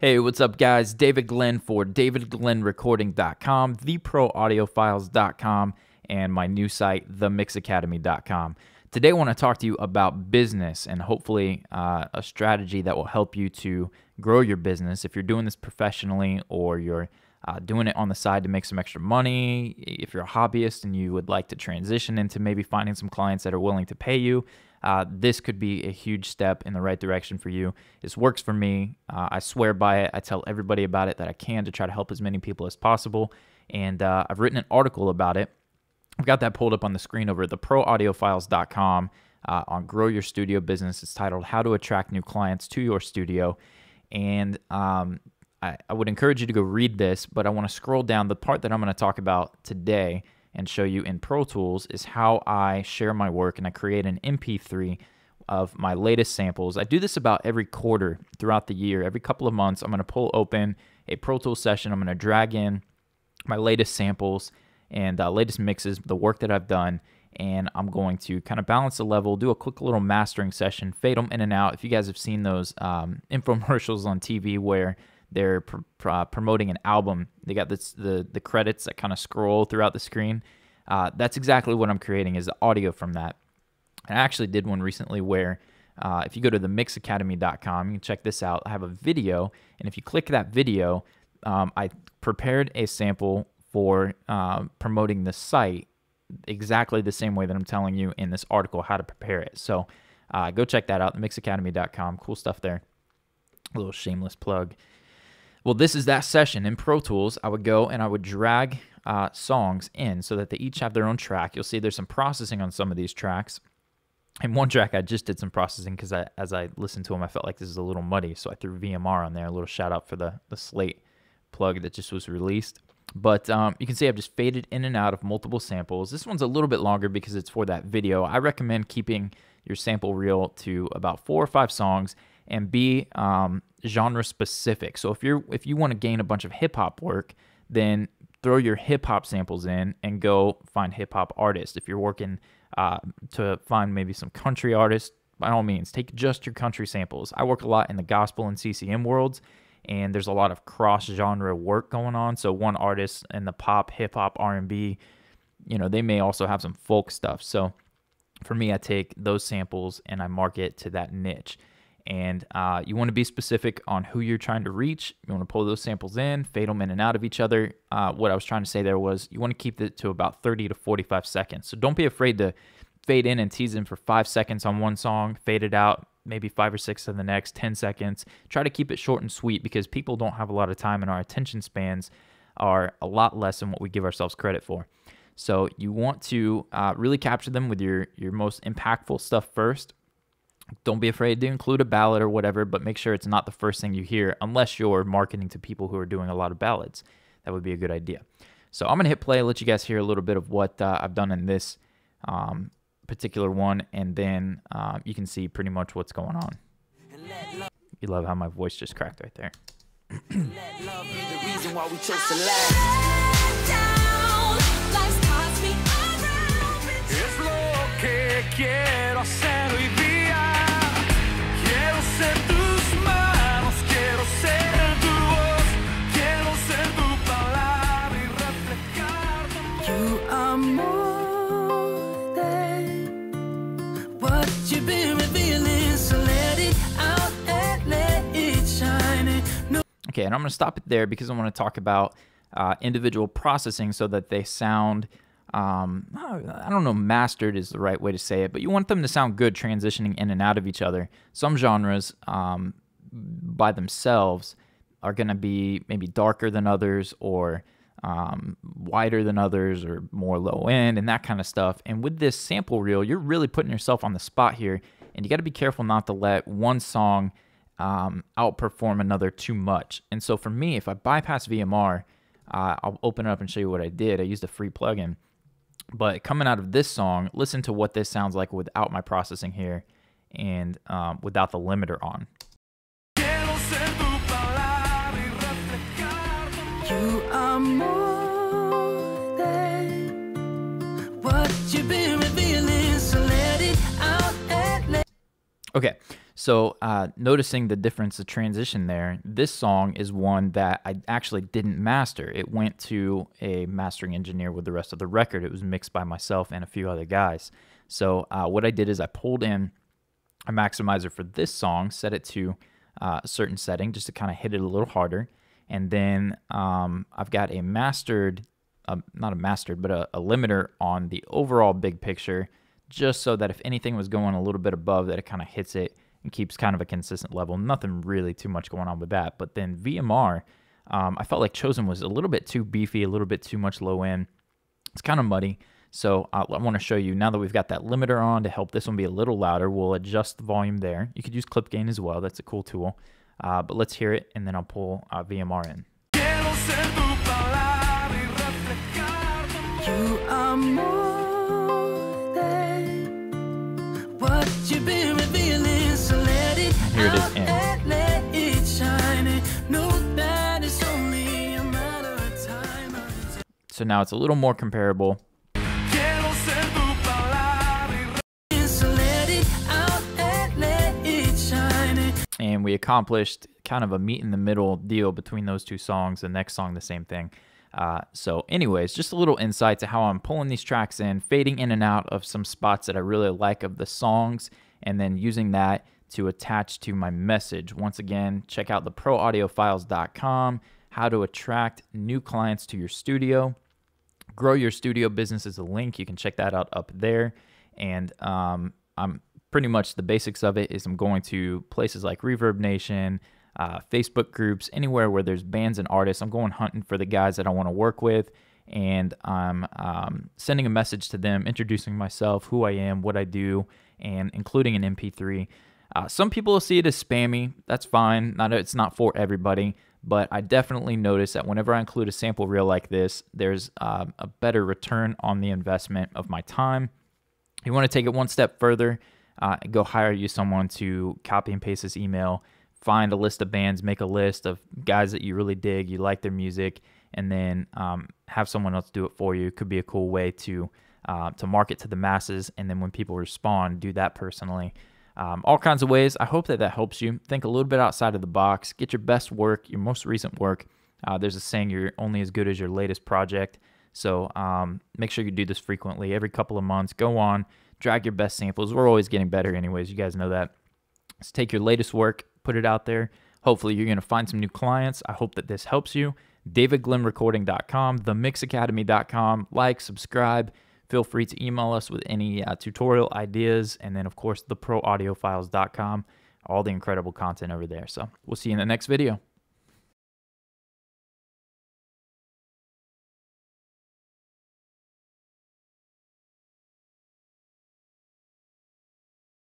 Hey, what's up, guys? David Glenn for davidglennrecording.com, theproaudiofiles.com, and my new site, themixacademy.com. Today, I want to talk to you about business and hopefully a strategy that will help you to grow your business. If you're doing this professionally or you're doing it on the side to make some extra money, if you're a hobbyist and you would like to transition into maybe finding some clients that are willing to pay you, this could be a huge step in the right direction for you. This works for me. I swear by it. I tell everybody about it that I can to try to help as many people as possible. And I've written an article about it. I've got that pulled up on the screen over at theproaudiofiles.com on Grow Your Studio Business. It's titled How to Attract New Clients to Your Studio. And I would encourage you to go read this, but I want to scroll down. The part that I'm going to talk about today and show you in Pro Tools is how I share my work, and I create an MP3 of my latest samples. I do this about every quarter throughout the year. Every couple of months, I'm going to pull open a Pro Tools session. I'm going to drag in my latest samples and latest mixes, the work that I've done, and I'm going to kind of balance the level, do a quick little mastering session, fade them in and out. If you guys have seen those infomercials on TV where they're promoting an album, they got the credits that kind of scroll throughout the screen. That's exactly what I'm creating, is the audio from that. I actually did one recently where if you go to themixacademy.com, you can check this out. I have a video, and if you click that video, I prepared a sample for promoting the site exactly the same way that I'm telling you in this article how to prepare it. So go check that out, themixacademy.com. Cool stuff there. A little shameless plug. Well, this is that session. In Pro Tools, I would go and I would drag songs in so that they each have their own track. You'll see there's some processing on some of these tracks. And one track, I just did some processing because as I listened to them, I felt like this is a little muddy. So I threw VMR on there. A little shout out for the Slate plug that just was released. But you can see I've just faded in and out of multiple samples. This one's a little bit longer because it's for that video. I recommend keeping your sample reel to about 4 or 5 songs and be genre specific. So if you want to gain a bunch of hip hop work, then throw your hip hop samples in and go find hip hop artists. If you're working to find maybe some country artists, by all means, take just your country samples. I work a lot in the gospel and CCM worlds, and there's a lot of cross-genre work going on. So one artist in the pop, hip hop, R&B, they may also have some folk stuff. So for me, I take those samples and I market to that niche. And you want to be specific on who you're trying to reach. You want to pull those samples in, fade them in and out of each other. What I was trying to say there was you want to keep it to about 30 to 45 seconds. So don't be afraid to fade in and tease in for 5 seconds on one song, fade it out, maybe 5 or 6 on the next, 10 seconds. Try to keep it short and sweet because people don't have a lot of time and our attention spans are a lot less than what we give ourselves credit for. So you want to really capture them with your most impactful stuff first. Don't be afraid to include a ballad or whatever, but make sure it's not the first thing you hear unless you're marketing to people who are doing a lot of ballads. That would be a good idea. So I'm going to hit play, let you guys hear a little bit of what I've done in this particular one, and then you can see pretty much what's going on. You love how my voice just cracked right there. You are more than what you've been revealing, so let it out and let it shine. Okay, and I'm going to stop it there because I want to talk about individual processing so that they sound, I don't know, mastered is the right way to say it, but you want them to sound good transitioning in and out of each other. Some genres by themselves are going to be maybe darker than others or wider than others or more low end and that kind of stuff. And with this sample reel, you're really putting yourself on the spot here, and you got to be careful not to let one song outperform another too much. And so for me, if I bypass VMR, I'll open it up and show you what I did. I used a free plugin, but coming out of this song, listen to what this sounds like without my processing here and without the limiter on. You are more than what you've been revealing, so let it out and let. Okay, So noticing the difference, the transition there, this song is one that I actually didn't master. It went to a mastering engineer with the rest of the record. It was mixed by myself and a few other guys. So what I did is I pulled in a maximizer for this song, set it to a certain setting just to kind of hit it a little harder. And then I've got a mastered, not a mastered, but a limiter on the overall big picture, just so that if anything was going a little bit above that, it kind of hits it and keeps kind of a consistent level. Nothing really too much going on with that. But then VMR, I felt like Chosen was a little bit too beefy, a little bit too much low end. It's kind of muddy. So I want to show you, now that we've got that limiter on to help this one be a little louder, we'll adjust the volume there. You could use clip gain as well. That's a cool tool. But let's hear it, and then I'll pull VMR in. You are more than what you've been revealing, so let it Here it is out in. and let it shine, and know that it's only a matter of time. So now it's a little more comparable. So let it out and let it shine. And we accomplished kind of a meet in the middle deal between those two songs. The next song, the same thing. So anyways, just a little insight to how I'm pulling these tracks in, fading in and out of some spots that I really like of the songs, and then using that to attach to my message. Once again, check out theproaudiofiles.com, how to attract new clients to your studio. Grow your studio business is a link. You can check that out up there. And I'm pretty much the basics of it is I'm going to places like Reverb Nation, Facebook groups, anywhere where there's bands and artists. I'm going hunting for the guys that I want to work with, and I'm sending a message to them, introducing myself, who I am, what I do, and including an MP3. Some people will see it as spammy. That's fine. It's not for everybody, but I definitely notice that whenever I include a sample reel like this, there's a better return on the investment of my time. You want to take it one step further, go hire you someone to copy and paste this email, find a list of bands, make a list of guys that you really dig, you like their music, and then have someone else do it for you. It could be a cool way to market to the masses, and then when people respond, do that personally. All kinds of ways. I hope that helps you. Think a little bit outside of the box. Get your best work, your most recent work. There's a saying, you're only as good as your latest project. So make sure you do this frequently. Every couple of months, go on, drag your best samples. We're always getting better anyways. You guys know that. Let's take your latest work, put it out there. Hopefully you're going to find some new clients. I hope that this helps you. DavidGlennRecording.com, themixacademy.com. Like, subscribe. Feel free to email us with any tutorial ideas. And then, of course, theproaudiofiles.com. All the incredible content over there. So we'll see you in the next video.